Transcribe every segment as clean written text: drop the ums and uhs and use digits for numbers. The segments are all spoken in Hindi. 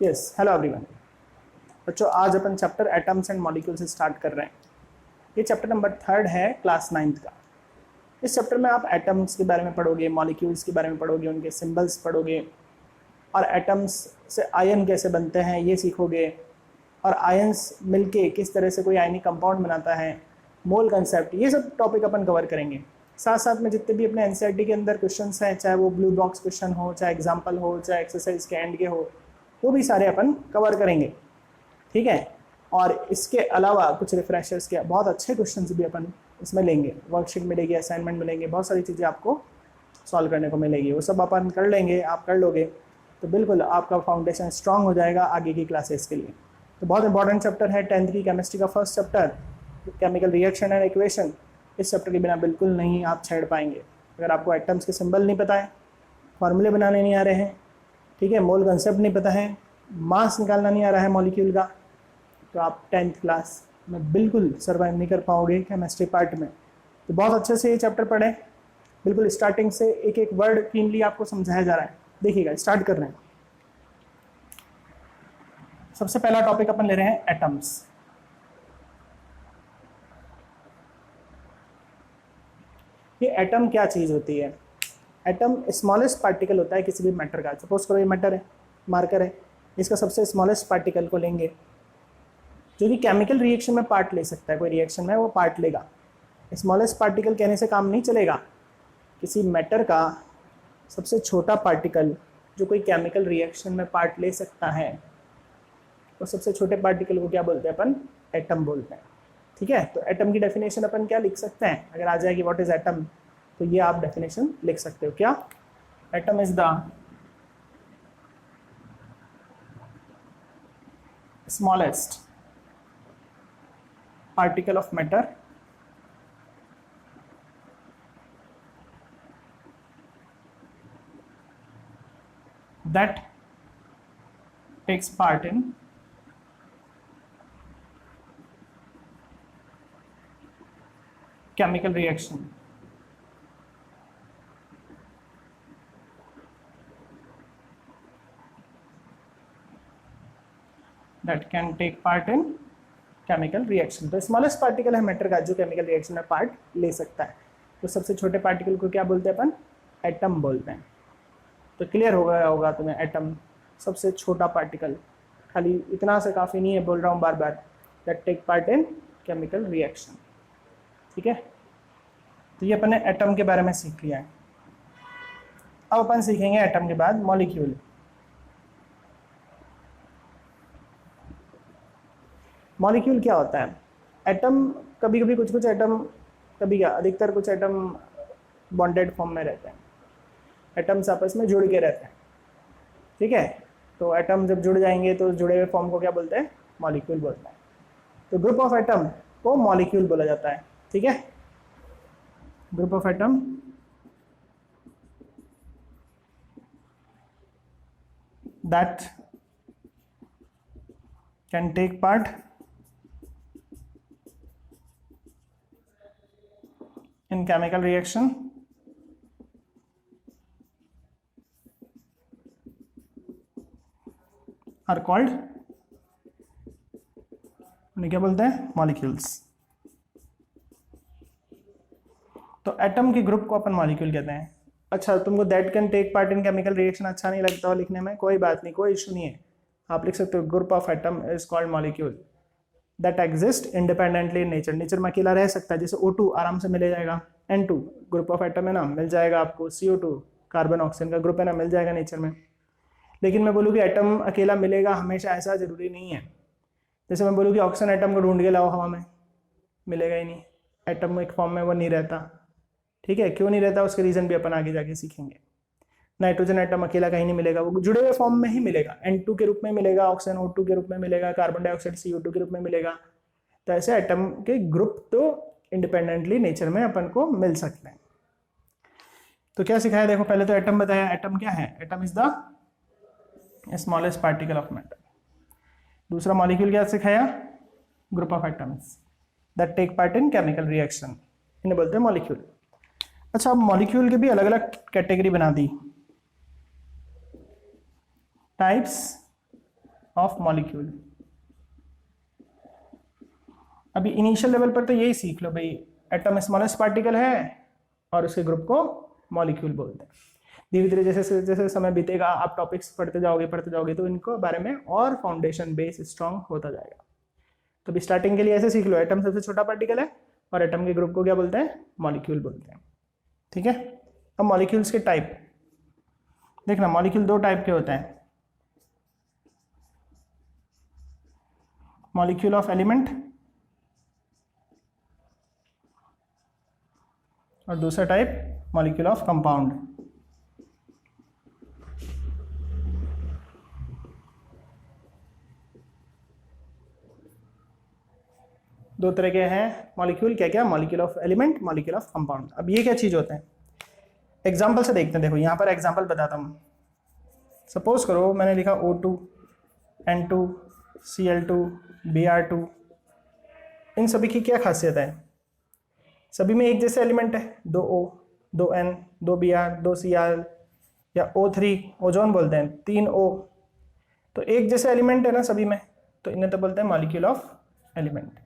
Yes, hello everyone. बच्चों, आज अपन चैप्टर एटम्स एंड मॉलिक्यूल से स्टार्ट कर रहे हैं। ये चैप्टर नंबर 3 है क्लास 9th का। इस चैप्टर में आप एटम्स के बारे में पढ़ोगे, मॉलिक्यूल्स के बारे में पढ़ोगे, उनके सिंबल्स पढ़ोगे, और एटम्स से आयन कैसे बनते हैं ये सीखोगे, और आयन्स मिलके किस तरह से कोई आयनिक कंपाउंड बनाता है, मोल कंसेप्ट, ये सब टॉपिक अपन कवर करेंगे। साथ साथ में जितने भी अपने एनसीईआरटी के अंदर क्वेश्चंस हैं, चाहे वो ब्लू बॉक्स क्वेश्चन हो, चाहे एग्जाम्पल हो, चाहे एक्सरसाइज के एंड के हो, वो भी सारे अपन कवर करेंगे। ठीक है। और इसके अलावा कुछ रिफ्रेशर्स के बहुत अच्छे क्वेश्चंस भी अपन इसमें लेंगे, वर्कशीट मिलेगी, असाइनमेंट मिलेंगे, बहुत सारी चीज़ें आपको सॉल्व करने को मिलेगी। वो सब अपन कर लेंगे, आप कर लोगे तो बिल्कुल आपका फाउंडेशन स्ट्रांग हो जाएगा आगे की क्लासेस के लिए। तो बहुत इंपॉर्टेंट चैप्टर है 10th की केमिस्ट्री का first chapter, chemical reaction and equation. इस चैप्टर के बिना बिल्कुल नहीं आप छेड़ पाएंगे। अगर आपको एटम्स के सिंबल नहीं पता है, फार्मूले बनाने नहीं आ रहे हैं, ठीक है, मोल कंसेप्ट नहीं पता है, मास निकालना नहीं आ रहा है मॉलिक्यूल का, तो आप 10th क्लास में बिल्कुल सर्वाइव नहीं कर पाओगे केमिस्ट्री पार्ट में। तो बहुत अच्छे से ये चैप्टर पढ़े, बिल्कुल स्टार्टिंग से एक एक वर्ड क्लीनली आपको समझाया जा रहा है। देखिएगा, स्टार्ट कर रहे हैं। सबसे पहला टॉपिक अपन ले रहे हैं एटम्स। ये एटम क्या चीज़ होती है? एटम स्मॉलेस्ट पार्टिकल होता है किसी भी मैटर का। सपोज करो ये मैटर है, मार्कर है, इसका सबसे स्मॉलेस्ट पार्टिकल को लेंगे जो कि केमिकल रिएक्शन में पार्ट ले सकता है। कोई रिएक्शन में वो पार्ट लेगा। स्मॉलेस्ट पार्टिकल कहने से काम नहीं चलेगा। किसी मैटर का सबसे छोटा पार्टिकल जो कोई केमिकल रिएक्शन में पार्ट ले सकता है, तो सबसे छोटे पार्टिकल को क्या बोलते हैं अपन? एटम बोलते हैं। ठीक है। तो एटम की डेफिनेशन अपन क्या लिख सकते हैं? अगर आ जाएगी व्हाट इज एटम, तो ये आप डेफिनेशन लिख सकते हो। क्या? Atom is the smallest particle of matter that takes part in chemical reaction. That can take part in chemical reaction. तो स्मॉलेस्ट पार्टिकल है मैटर का जो केमिकल रिएक्शन में पार्ट ले सकता है। तो सबसे छोटे पार्टिकल को क्या बोलते हैं अपन? एटम बोलते हैं। तो क्लियर हो गया होगा तुम्हें, एटम सबसे छोटा पार्टिकल। खाली इतना से काफ़ी नहीं है, बोल रहा हूँ बार बार, that take part in chemical reaction. ठीक है। तो ये अपन ने एटम के बारे में सीख लिया है। अब अपन सीखेंगे एटम के बाद मॉलिक्यूल। मॉलिक्यूल क्या होता है? एटम कभी कभी कुछ एटम, कभी क्या, अधिकतर कुछ एटम बॉन्डेड फॉर्म में रहते हैं। एटम्स आपस में जुड़ के रहते हैं। ठीक है। तो एटम जब जुड़ जाएंगे तो जुड़े हुए फॉर्म को क्या बोलते हैं? मॉलिक्यूल बोलते हैं। तो ग्रुप ऑफ एटम को मॉलिक्यूल बोला जाता है। ठीक है। Group of atom that can take part in chemical reaction are called, उन्हें क्या बोलते हैं? मॉलिक्यूल्स। तो एटम के ग्रुप को अपन मॉलिक्यूल कहते हैं। अच्छा, तुमको that can take part in chemical reaction अच्छा नहीं लगता हो लिखने में, कोई बात नहीं, कोई इशू नहीं है। आप लिख सकते हो group of atom is called molecule that exist independently in nature. Nature में अकेला रह सकता है, जैसे O2 आराम से मिल जाएगा, N2 ग्रुप ऑफ एटम है ना, मिल जाएगा आपको। CO2 कार्बन ऑक्सीजन का ग्रुप है ना, मिल जाएगा नेचर में। लेकिन मैं बोलूँ कि एटम अकेला मिलेगा हमेशा, ऐसा जरूरी नहीं है। जैसे मैं बोलूँ कि ऑक्सीजन एटम को ढूंढ के लाओ हवा में, मिलेगा ही नहीं। एटम एक फॉर्म में वो नहीं रहता। ठीक है। क्यों नहीं रहता उसके रीजन भी अपन आगे जाके सीखेंगे। नाइट्रोजन एटम अकेला कहीं नहीं मिलेगा, वो जुड़े हुए फॉर्म में ही मिलेगा। N2 के रूप में मिलेगा, ऑक्सीजन O2 के रूप में मिलेगा, कार्बन डाइऑक्साइड CO2 के रूप में मिलेगा। तो ऐसे एटम के ग्रुप तो इंडिपेंडेंटली नेचर में अपन को मिल सकते हैं। तो क्या सिखाया? देखो, पहले तो एटम बताया। एटम क्या है? Atom is the smallest particle of matter. दूसरा मॉलिक्यूल क्या सिखाया? Group of atoms that take part in chemical reaction, इन्हें बोलते हैं मॉलिक्यूल। अच्छा, अब मॉलिक्यूल के भी अलग अलग कैटेगरी बना दी। Types of molecule. अभी इनिशियल लेवल पर तो यही सीख लो भाई, एटम स्मॉलेस्ट पार्टिकल है और उसके ग्रुप को मॉलिक्यूल बोलते हैं। धीरे धीरे जैसे जैसे समय बीतेगा आप टॉपिक्स पढ़ते जाओगे तो इनको बारे में और फाउंडेशन बेस स्ट्रांग होता जाएगा। तो अभी स्टार्टिंग के लिए ऐसे सीख लो, एटम सबसे छोटा पार्टिकल है और एटम के ग्रुप को क्या बोलते हैं, मॉलिक्यूल बोलते हैं। ठीक है, अब मॉलिक्यूल्स के टाइप देखना, मॉलिक्यूल दो टाइप के होते हैं, मॉलिक्यूल ऑफ एलिमेंट और दूसरा टाइप मॉलिक्यूल ऑफ कंपाउंड। दो तरह के हैं मॉलिक्यूल, क्या क्या, molecule of element, molecule of compound. अब ये क्या चीज होते हैं, एग्जाम्पल से देखते हैं। देखो यहाँ पर एग्जाम्पल बताता हूँ। सपोज करो मैंने लिखा O2, N2, Cl2, Br2। इन सभी की क्या खासियत है, सभी में एक जैसे एलिमेंट है, 2O, 2N, 2Br, 2Cl या O3 ओजोन बोलते हैं, 3O। तो एक जैसे एलिमेंट है ना सभी में, तो इन्हें तो बोलते हैं molecule of element.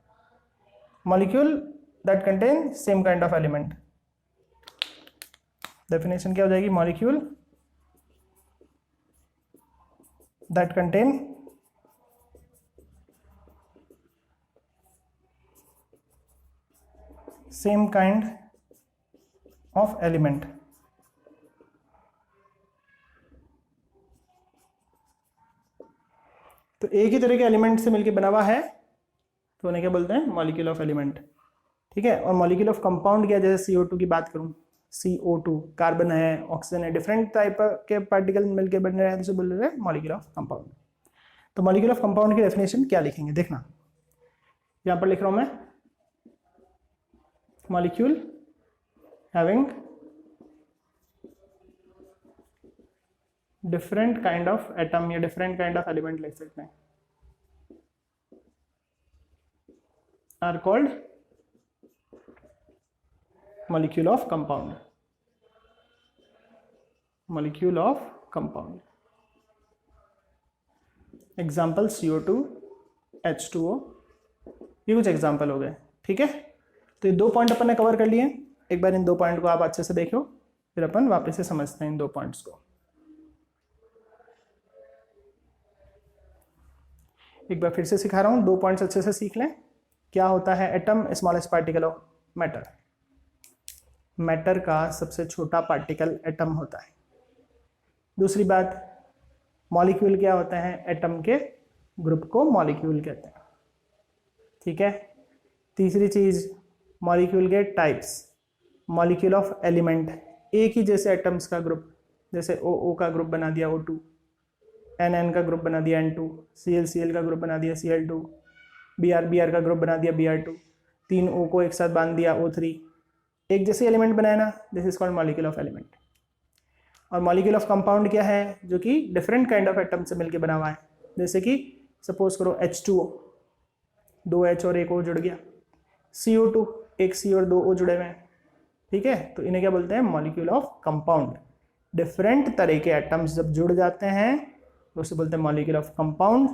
Molecule that contain same kind of element. Definition क्या हो जाएगी, molecule that contain same kind of element. तो एक ही तरह के एलिमेंट से मिलकर बना हुआ है तो उन्हें क्या बोलते हैं, मॉलिक्यूल ऑफ एलिमेंट। ठीक है, और मॉलिक्यूल ऑफ कंपाउंड क्या, जैसे CO2 की बात करूं, CO2 कार्बन है, ऑक्सीजन है, डिफरेंट टाइप के पार्टिकल मिलकर बन रहे हैं, तो बोल रहे हैं मॉलिक्यूल ऑफ कंपाउंड। तो मॉलिक्यूल ऑफ कंपाउंड की डेफिनेशन क्या लिखेंगे, देखना यहां पर लिख रहा हूं मैं, molecule having different kind of atom या डिफरेंट काइंड ऑफ एलिमेंट लिख सकते हैं, are called molecule of compound, molecule of compound। Example CO2, H2O, ये कुछ एग्जाम्पल हो गए। ठीक है, तो ये दो पॉइंट अपन ने कवर कर लिए। एक बार इन दो पॉइंट को आप अच्छे से देखो, फिर अपन वापस से समझते हैं इन दो पॉइंट्स को। एक बार फिर से सिखा रहा हूं, दो पॉइंट्स अच्छे से सीख लें। क्या होता है atom, smallest particle of matter. Matter का सबसे छोटा पार्टिकल एटम होता है। दूसरी बात, मॉलिक्यूल क्या होता है, एटम के ग्रुप को मॉलिक्यूल कहते हैं। ठीक है, तीसरी चीज, मॉलिक्यूल के टाइप्स, मॉलिक्यूल ऑफ एलिमेंट, एक ही जैसे एटम्स का ग्रुप, जैसे OO का ग्रुप बना दिया O2, NN का ग्रुप बना दिया N2, Cl का ग्रुप बना दिया Cl2, Br का ग्रुप बना दिया Br2, 3O को एक साथ बांध दिया O3, एक जैसे एलिमेंट बनाया ना, this is called molecule of element. और मॉलिक्यूल ऑफ कंपाउंड क्या है, जो कि डिफरेंट काइंड ऑफ एटम से मिलकर बना हुआ है। जैसे कि सपोज करो H2O, 2H और एक O जुड़ गया, CO2, एक C और 2O जुड़े हुए हैं। ठीक है, तो इन्हें क्या बोलते हैं, मॉलिक्यूल ऑफ कंपाउंड। डिफरेंट तरह के एटम्स जब जुड़ जाते हैं तो उसे बोलते हैं मॉलिक्यूल ऑफ कंपाउंड,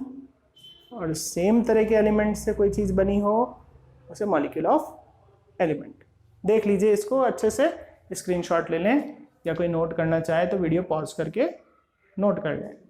और सेम तरह के एलिमेंट से कोई चीज़ बनी हो उसे मॉलिक्यूल ऑफ एलिमेंट। देख लीजिए इसको अच्छे से, स्क्रीनशॉट ले लें, या कोई नोट करना चाहे तो वीडियो पॉज करके नोट कर लें।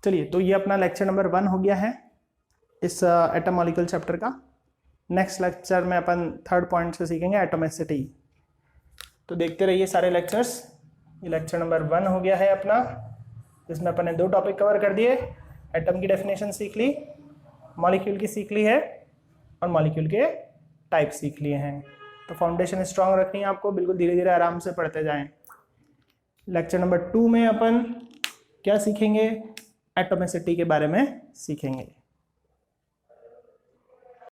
चलिए, तो ये अपना लेक्चर नंबर 1 हो गया है इस एटम मॉलिक्यूल चैप्टर का। नेक्स्ट लेक्चर में अपन थर्ड पॉइंट से सीखेंगे एटॉमिसिटी। तो देखते रहिए सारे लेक्चर्स। ये लेक्चर नंबर 1 हो गया है अपना, जिसमें अपन ने 2 टॉपिक कवर कर दिए। एटम की डेफिनेशन सीख ली, मॉलिक्यूल की सीख ली है, और मॉलिक्यूल के टाइप सीख लिए हैं। तो फाउंडेशन स्ट्रांग रखनी है आपको, बिल्कुल धीरे धीरे आराम से पढ़ते जाएं। लेक्चर नंबर 2 में अपन क्या सीखेंगे, एटॉमिसिटी के बारे में सीखेंगे।